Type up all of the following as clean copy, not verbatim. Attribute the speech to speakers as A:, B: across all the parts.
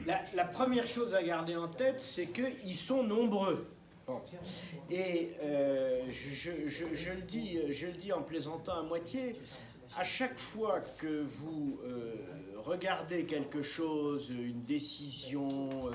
A: la première chose à garder en tête, c'est qu'ils sont nombreux. Bon. Et je le dis en plaisantant à moitié, à chaque fois que vous regardez quelque chose, une décision,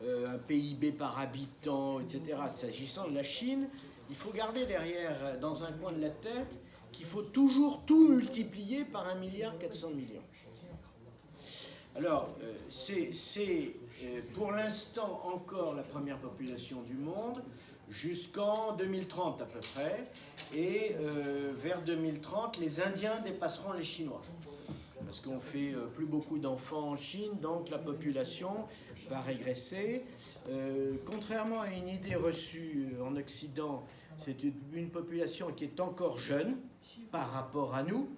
A: un PIB par habitant, etc., s'agissant de la Chine, il faut garder derrière, dans un coin de la tête, qu'il faut toujours tout multiplier par 1,4 milliard. Alors, c'est pour l'instant encore la première population du monde, jusqu'en 2030 à peu près, et vers 2030, les Indiens dépasseront les Chinois. Parce qu'on fait plus beaucoup d'enfants en Chine, donc la population va régresser. Contrairement à une idée reçue en Occident, c'est une population qui est encore jeune par rapport à nous,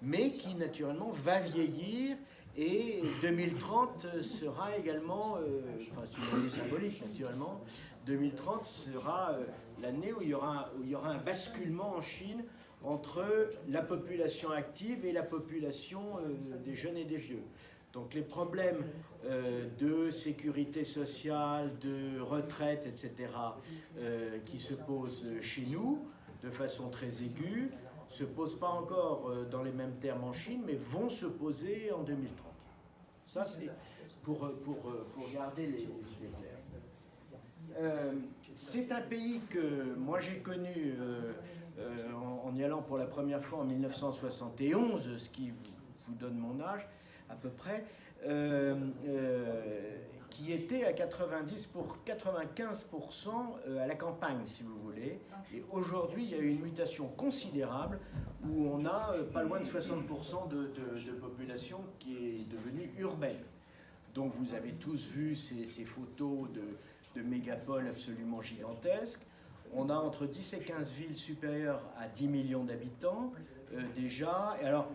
A: mais qui naturellement va vieillir. Et 2030 sera également, enfin c'est une année symbolique naturellement, 2030 sera l'année où il y aura un basculement en Chine entre la population active et la population des jeunes et des vieux. Donc les problèmes de sécurité sociale, de retraite, etc., qui se posent chez nous de façon très aiguë, ne se posent pas encore dans les mêmes termes en Chine, mais vont se poser en 2030. Ça, c'est pour garder les idées claires. C'est un pays que moi j'ai connu en y allant pour la première fois en 1971, ce qui vous donne mon âge à peu près, qui était à 95% à la campagne, si vous voulez. Et aujourd'hui, il y a eu une mutation considérable où on a pas loin de 60% de population qui est devenue urbaine. Donc vous avez tous vu ces photos de mégapoles absolument gigantesques. On a entre 10 et 15 villes supérieures à 10 millions d'habitants déjà. Et alors,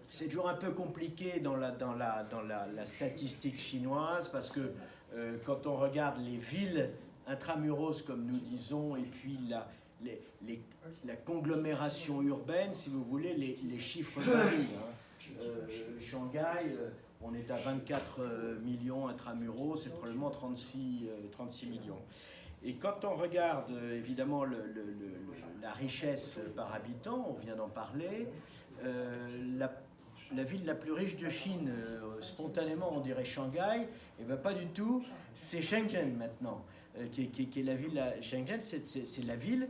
A: c'est toujours un peu compliqué dans la statistique chinoise parce que quand on regarde les villes intramuros, comme nous disons, et puis la conglomération urbaine, si vous voulez, les chiffres varient. Shanghai, on est à 24 millions intramuros, c'est probablement 36 millions. Et quand on regarde évidemment la richesse par habitant, on vient d'en parler, la ville la plus riche de Chine, spontanément on dirait Shanghai, et bien pas du tout, c'est Shenzhen maintenant, qui est la ville, Shenzhen c'est la ville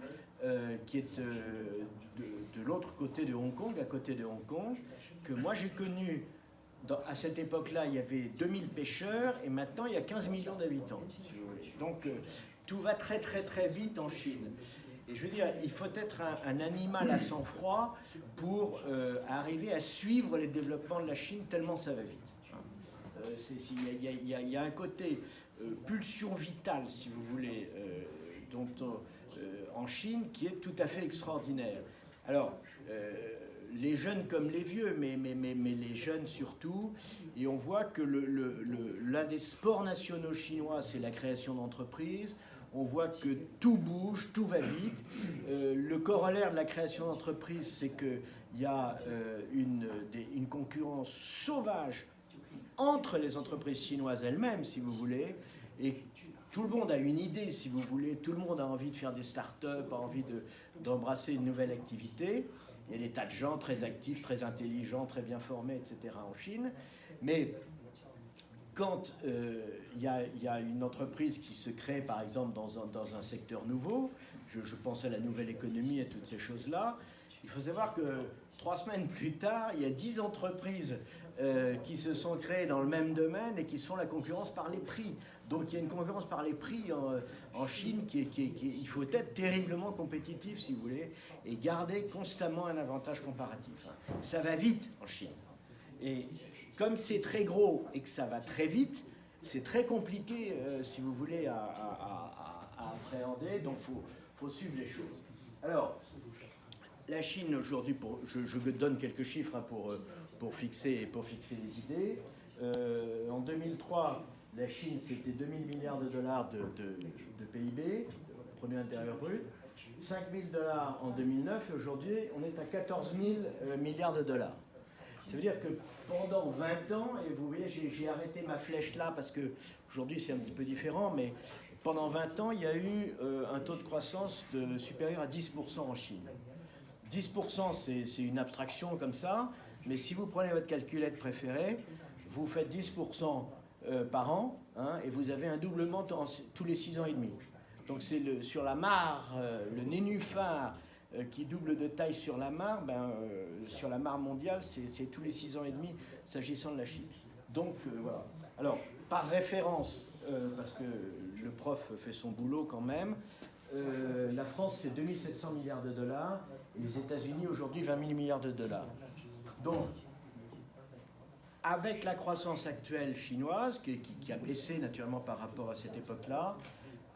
A: qui est de l'autre côté de Hong Kong, à côté de Hong Kong, que moi j'ai connu. À cette époque-là, il y avait 2000 pêcheurs et maintenant il y a 15 millions d'habitants, si vous voulez. Donc tout va très très très vite en Chine. Et je veux dire, il faut être un animal à sang-froid pour arriver à suivre les développements de la Chine, tellement ça va vite. Il y a un côté pulsion vitale, si vous voulez, en Chine qui est tout à fait extraordinaire. Alors, les jeunes comme les vieux, mais les jeunes surtout, et on voit que l'un des sports nationaux chinois, c'est la création d'entreprises. On voit que tout bouge, tout va vite. Le corollaire de la création d'entreprises, c'est qu'il y a une concurrence sauvage entre les entreprises chinoises elles-mêmes, si vous voulez, et tout le monde a une idée, si vous voulez, tout le monde a envie de faire des start-up, a envie d'embrasser une nouvelle activité. Il y a des tas de gens très actifs, très intelligents, très bien formés, etc. en Chine. Mais quand il y a une entreprise qui se crée, par exemple, dans un secteur nouveau, je pense à la nouvelle économie et toutes ces choses-là, il faut savoir que 3 semaines plus tard, il y a 10 entreprises qui se sont créées dans le même domaine et qui se font la concurrence par les prix. Donc il y a une concurrence par les prix en Chine il faut être terriblement compétitif, si vous voulez, et garder constamment un avantage comparatif. Ça va vite en Chine. Et comme c'est très gros et que ça va très vite, c'est très compliqué, si vous voulez, à appréhender. Donc il faut suivre les choses. Alors, la Chine aujourd'hui, je donne quelques chiffres pour fixer les idées. En 2003, la Chine, c'était 2000 milliards de dollars de PIB, produit intérieur brut, 5 000 dollars en 2009, et aujourd'hui, on est à 14 000 milliards de dollars. Ça veut dire que pendant 20 ans, et vous voyez, j'ai arrêté ma flèche là parce que aujourd'hui c'est un petit peu différent, mais pendant 20 ans, il y a eu un taux de croissance supérieur à 10% en Chine. 10%, c'est une abstraction comme ça, mais si vous prenez votre calculette préférée, vous faites 10% par an, hein, et vous avez un doublement tous les 6 ans et demi. Donc c'est sur la mare, le nénuphar qui double de taille sur la mare, sur la mare mondiale, c'est tous les 6 ans et demi s'agissant de la Chine. Donc voilà. Alors, par référence, parce que le prof fait son boulot quand même, la France c'est 2700 milliards de dollars, et les États-Unis aujourd'hui 20 000 milliards de dollars. Donc, avec la croissance actuelle chinoise, qui a baissé naturellement par rapport à cette époque-là,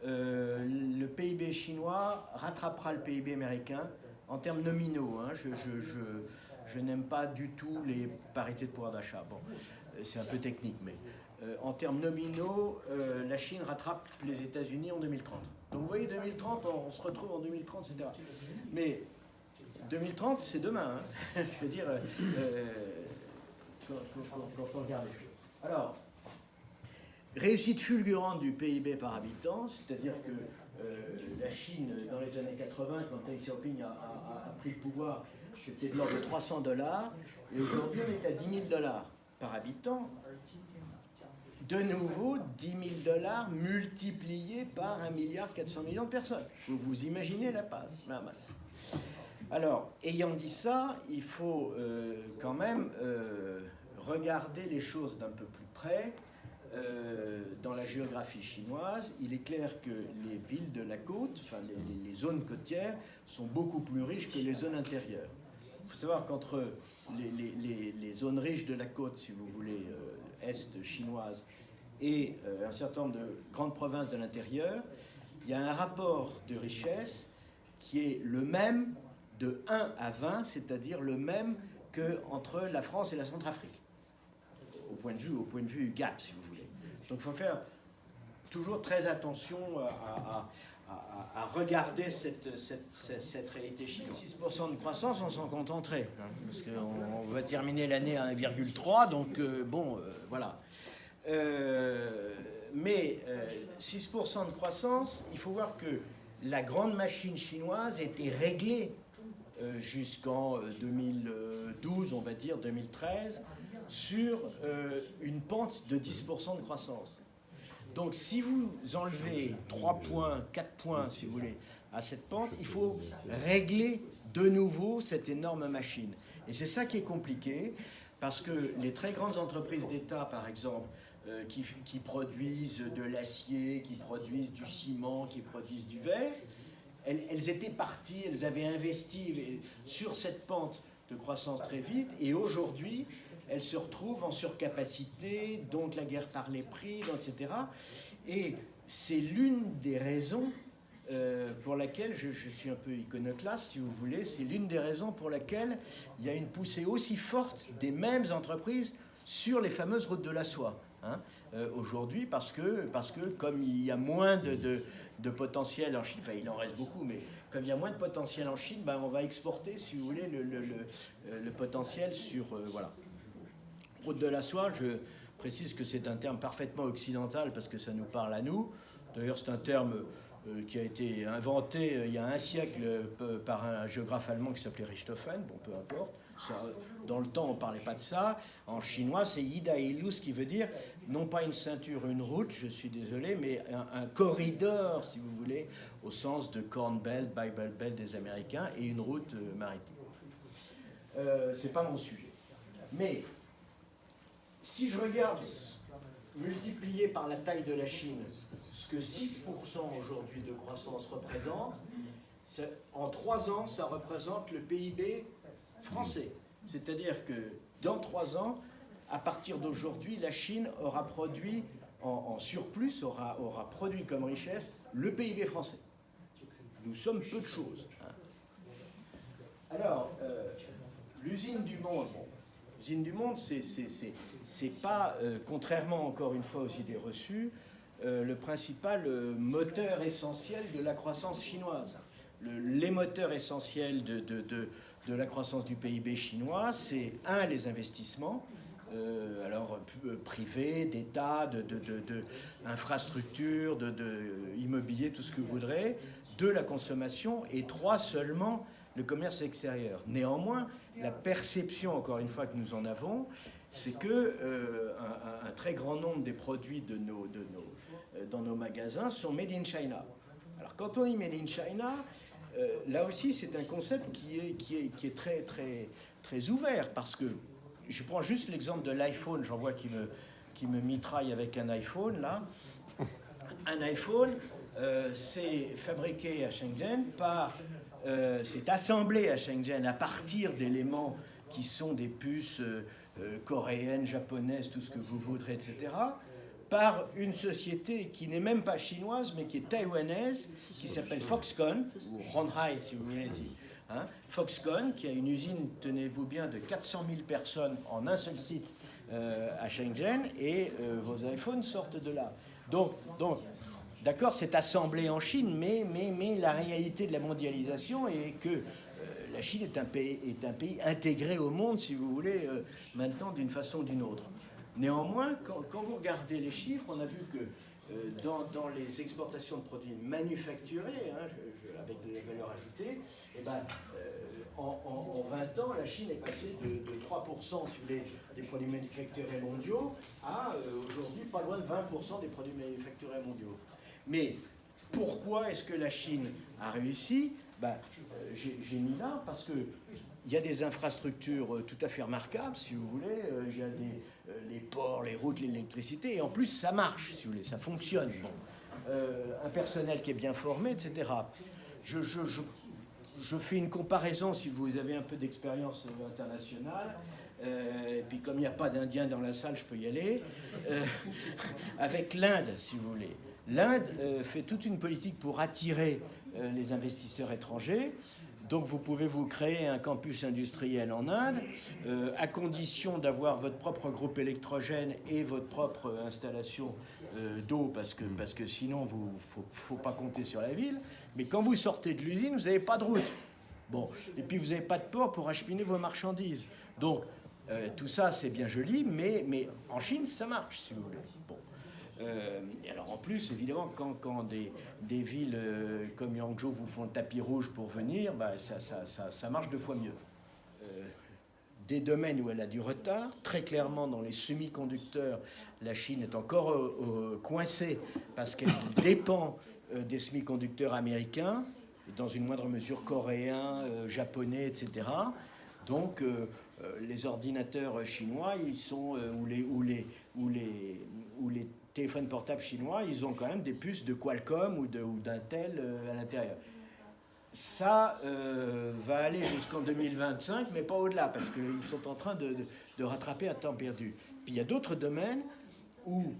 A: le PIB chinois rattrapera le PIB américain en termes nominaux. Hein. Je n'aime pas du tout les parités de pouvoir d'achat. Bon, c'est un peu technique, mais en termes nominaux, la Chine rattrape les États-Unis en 2030. Donc vous voyez, 2030, on se retrouve en 2030, etc. Mais 2030, c'est demain. Hein. Je veux dire, quand on regarde les choses. Alors, réussite fulgurante du PIB par habitant, c'est-à-dire que la Chine, dans les années 80, quand Deng Xiaoping a pris le pouvoir, c'était de l'ordre de 300 $, et aujourd'hui on est à 10 000 $ par habitant. De nouveau, 10 000 $ multipliés par 1,4 milliard de personnes. Vous imaginez la masse. Alors, ayant dit ça, il faut quand même regarder les choses d'un peu plus près. Dans la géographie chinoise, il est clair que les villes de la côte, enfin les zones côtières, sont beaucoup plus riches que les zones intérieures. Il faut savoir qu'entre les zones riches de la côte, si vous voulez, est chinoise, et un certain nombre de grandes provinces de l'intérieur, il y a un rapport de richesse qui est le même de 1 à 20, c'est-à-dire le même qu'entre la France et la Centrafrique, au point de vue gap, si vous voulez. Donc il faut faire toujours très attention à regarder cette réalité chinoise. 6% de croissance, on s'en contenterait, hein, parce qu'on va terminer l'année à 1,3, donc voilà. Mais 6% de croissance, il faut voir que la grande machine chinoise était réglée jusqu'en 2012, on va dire, 2013, sur une pente de 10% de croissance. Donc si vous enlevez 3 points, 4 points, si vous voulez, à cette pente, il faut régler de nouveau cette énorme machine. Et c'est ça qui est compliqué, parce que les très grandes entreprises d'État, par exemple, qui produisent de l'acier, qui produisent du ciment, qui produisent du verre, elles étaient parties, elles avaient investi sur cette pente de croissance très vite, et aujourd'hui, elles se retrouvent en surcapacité, donc la guerre par les prix, etc. Et c'est l'une des raisons pour laquelle, je suis un peu iconoclaste si vous voulez, c'est l'une des raisons pour laquelle il y a une poussée aussi forte des mêmes entreprises sur les fameuses routes de la soie. Hein, aujourd'hui, parce que comme il y a moins de potentiel en Chine, enfin il en reste beaucoup, mais comme il y a moins de potentiel en Chine, on va exporter, si vous voulez, le potentiel sur... voilà. Route de la soie, je précise que c'est un terme parfaitement occidental parce que ça nous parle à nous. D'ailleurs, c'est un terme qui a été inventé il y a un siècle par un géographe allemand qui s'appelait Richthofen, bon, peu importe. Ça, dans le temps, on ne parlait pas de ça. En chinois, c'est Yida Ilu, ce qui veut dire, non pas une ceinture, une route, je suis désolé, mais un corridor, si vous voulez, au sens de Corn Belt, Bible Belt des Américains, et une route maritime. C'est pas mon sujet. Mais... si je regarde, multiplié par la taille de la Chine, ce que 6% aujourd'hui de croissance représente, en 3 ans, ça représente le PIB français. C'est-à-dire que dans 3 ans, à partir d'aujourd'hui, la Chine aura produit, en surplus, aura produit comme richesse le PIB français. Nous sommes peu de choses. Hein. Alors, l'usine du monde, l'usine du monde, c'est pas, contrairement encore une fois aux idées reçues, le principal moteur essentiel de la croissance chinoise. Les moteurs essentiels de de la croissance du PIB chinois, c'est les investissements, privés, d'État, d'infrastructures, immobilier, tout ce que vous voudrez, 2, la consommation, et 3, seulement le commerce extérieur. Néanmoins, la perception, encore une fois, que nous en avons, c'est que un très grand nombre des produits dans nos magasins sont made in China. Alors, quand on dit made in China, là aussi, c'est un concept qui est très, très, très ouvert, parce que je prends juste l'exemple de l'iPhone. J'en vois qui me mitraille avec un iPhone, là. Un iPhone, c'est fabriqué à Shenzhen c'est assemblé à Shenzhen à partir d'éléments qui sont des puces coréennes, japonaises, tout ce que vous voudrez, etc., par une société qui n'est même pas chinoise, mais qui est taïwanaise, qui s'appelle Foxconn, ou Honhai, si vous voulez, hein, Foxconn, qui a une usine, tenez-vous bien, de 400 000 personnes en un seul site à Shenzhen, et vos iPhones sortent de là. Donc d'accord, c'est assemblé en Chine, mais la réalité de la mondialisation est que la Chine est un pays intégré au monde, si vous voulez, maintenant d'une façon ou d'une autre. Néanmoins, quand vous regardez les chiffres, on a vu que dans les exportations de produits manufacturés, hein, avec de la valeur ajoutée, eh ben, en 20 ans, la Chine est passée de 3%, si vous voulez, des produits manufacturés mondiaux à aujourd'hui pas loin de 20% des produits manufacturés mondiaux. Mais pourquoi est-ce que la Chine a réussi? J'ai mis là parce qu'il y a des infrastructures tout à fait remarquables, si vous voulez. Il y a les ports, les routes, l'électricité. Et en plus, ça marche, si vous voulez, ça fonctionne. Bon. Un personnel qui est bien formé, etc. Je fais une comparaison, si vous avez un peu d'expérience internationale. Et puis comme il n'y a pas d'Indiens dans la salle, je peux y aller. Avec l'Inde, si vous voulez. L'Inde fait toute une politique pour attirer les investisseurs étrangers. Donc vous pouvez vous créer un campus industriel en Inde, à condition d'avoir votre propre groupe électrogène et votre propre installation d'eau, parce que sinon, faut pas compter sur la ville. Mais quand vous sortez de l'usine, vous n'avez pas de route. Bon. Et puis vous n'avez pas de port pour acheminer vos marchandises. Donc tout ça, c'est bien joli, mais en Chine, ça marche, si vous voulez. Bon. Et alors en plus, évidemment, quand des villes comme Yangzhou vous font le tapis rouge pour venir, ça marche 2 fois mieux. Des domaines où elle a du retard, très clairement dans les semi-conducteurs, la Chine est encore coincée parce qu'elle dépend des semi-conducteurs américains, et dans une moindre mesure coréens, japonais, etc. Donc les ordinateurs chinois, ils sont ou les téléphones portables chinois, ils ont quand même des puces de Qualcomm ou d'Intel à l'intérieur. Ça va aller jusqu'en 2025, mais pas au-delà, parce qu'ils sont en train de rattraper un temps perdu. Puis il y a d'autres domaines où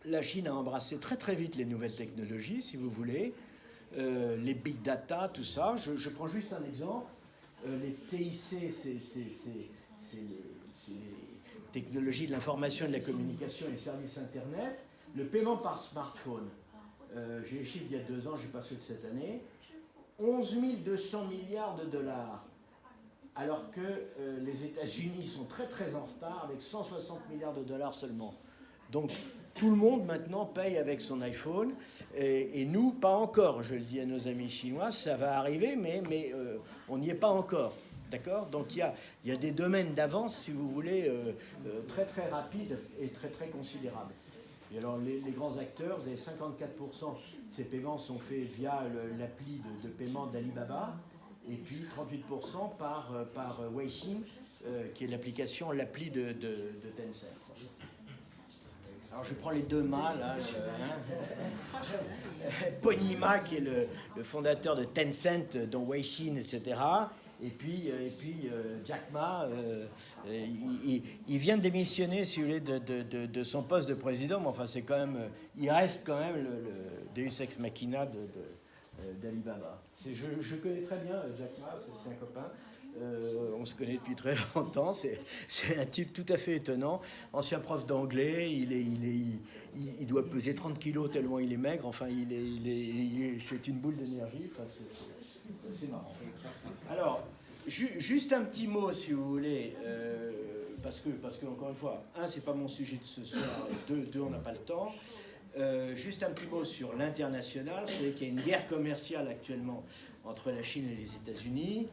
A: la Chine a embrassé très très vite les nouvelles technologies, si vous voulez, les big data, tout ça. Je prends juste un exemple. Les TIC, c'est les technologies de l'information et de la communication et les services Internet. Le paiement par smartphone, j'ai les chiffres il y a 2 ans, je n'ai pas ceux de cette année, 11 200 milliards de dollars, alors que les États-Unis sont très très en retard avec 160 milliards de dollars seulement. Donc tout le monde maintenant paye avec son iPhone, et nous, pas encore, je le dis à nos amis chinois, ça va arriver, mais on n'y est pas encore. D'accord ? Donc il y a des domaines d'avance, si vous voulez, très très rapides et très très considérables. Et alors les grands acteurs, vous avez 54%, ces paiements sont faits via l'appli de paiement d'Alibaba, et puis 38% par Weixin, qui est l'appli de Tencent. Alors je prends les 2 mâts là, Pony Ma qui est le fondateur de Tencent, dont Weixin, etc. Et puis Jack Ma, il vient de démissionner, si vous voulez, de son poste de président, mais enfin c'est quand même, il reste quand même le Deus Ex Machina d'Alibaba. Je connais très bien Jack Ma, c'est un copain. On se connaît depuis très longtemps, c'est un type tout à fait étonnant, ancien prof d'anglais, il doit peser 30 kilos tellement il est maigre, enfin c'est une boule d'énergie, enfin, c'est marrant. Alors, Juste un petit mot, si vous voulez, parce que encore une fois, un, c'est pas mon sujet de ce soir, deux, on n'a pas le temps. Juste un petit mot sur l'international. Vous savez qu'il y a une guerre commerciale actuellement entre la Chine et les États-Unis.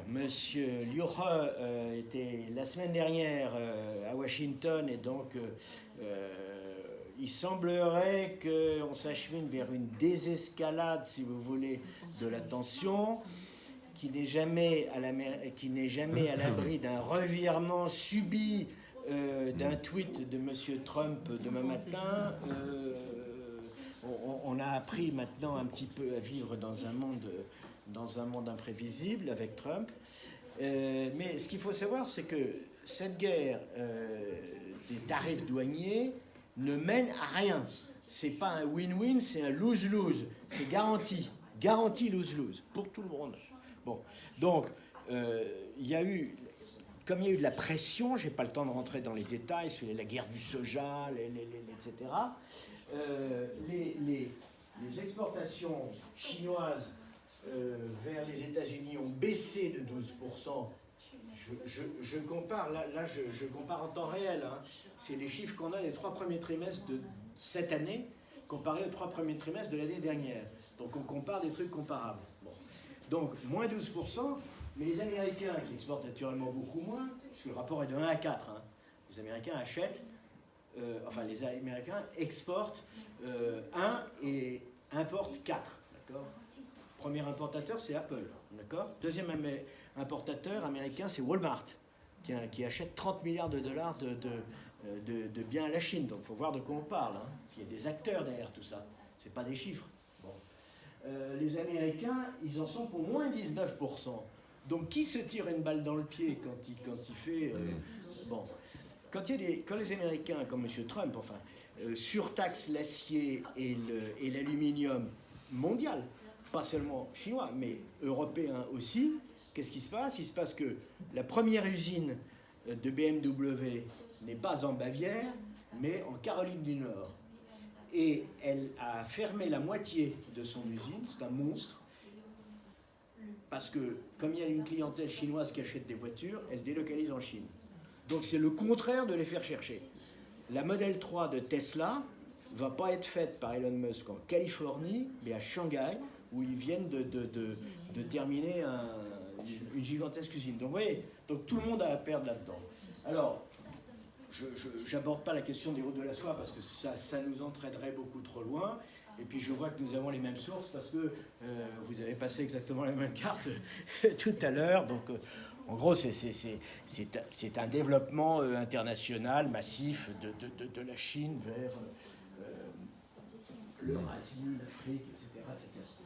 A: Monsieur Liu He était la semaine dernière à Washington et donc il semblerait qu'on s'achemine vers une désescalade, si vous voulez, de la tension, qui n'est jamais à l'abri d'un revirement subi d'un tweet de M. Trump demain matin. On a appris maintenant un petit peu à vivre dans un monde imprévisible avec Trump. Mais ce qu'il faut savoir, c'est que cette guerre des tarifs douaniers ne mène à rien. C'est pas un win-win, c'est un lose-lose. C'est garanti. Garanti lose-lose pour tout le monde. Bon, donc, il y a eu... Comme il y a eu de la pression, je n'ai pas le temps de rentrer dans les détails sur la guerre du soja, etc., les exportations chinoises vers les États-Unis ont baissé de 12%. Je compare, là je compare en temps réel. Hein. C'est les chiffres qu'on a des 3 premiers trimestres de cette année comparés aux 3 premiers trimestres de l'année dernière. Donc on compare des trucs comparables. Bon. Donc moins 12%. Mais les Américains, qui exportent naturellement beaucoup moins, puisque le rapport est de 1 à 4, hein, les Américains achètent, les Américains exportent 1 et importent 4, d'accord ? Premier importateur, c'est Apple, d'accord ? Deuxième importateur américain, c'est Walmart, qui achète 30 milliards de dollars de biens à la Chine. Donc il faut voir de quoi on parle. Hein. Il y a des acteurs derrière tout ça, c'est pas des chiffres. Bon. Les Américains, ils en sont pour moins 19%. Donc, qui se tire une balle dans le pied quand il fait... bon, quand les Américains, comme M. Trump, surtaxent l'acier et l'aluminium mondial, pas seulement chinois, mais européen aussi, qu'est-ce qui se passe ? Il se passe que la première usine de BMW n'est pas en Bavière, mais en Caroline du Nord. Et elle a fermé la moitié de son usine, c'est un monstre, parce que, comme il y a une clientèle chinoise qui achète des voitures, elle délocalise en Chine. Donc c'est le contraire de les faire chercher. La Model 3 de Tesla ne va pas être faite par Elon Musk en Californie, mais à Shanghai, où ils viennent de terminer une gigantesque usine. Donc vous voyez, donc tout le monde a à perdre là-dedans. Alors, je n'aborde pas la question des routes de la soie, parce que ça nous entraînerait beaucoup trop loin. Et puis je vois que nous avons les mêmes sources parce que vous avez passé exactement la même carte tout à l'heure. Donc en gros, c'est un développement international massif de la Chine vers l'Eurasie, l'Afrique, etc., etc.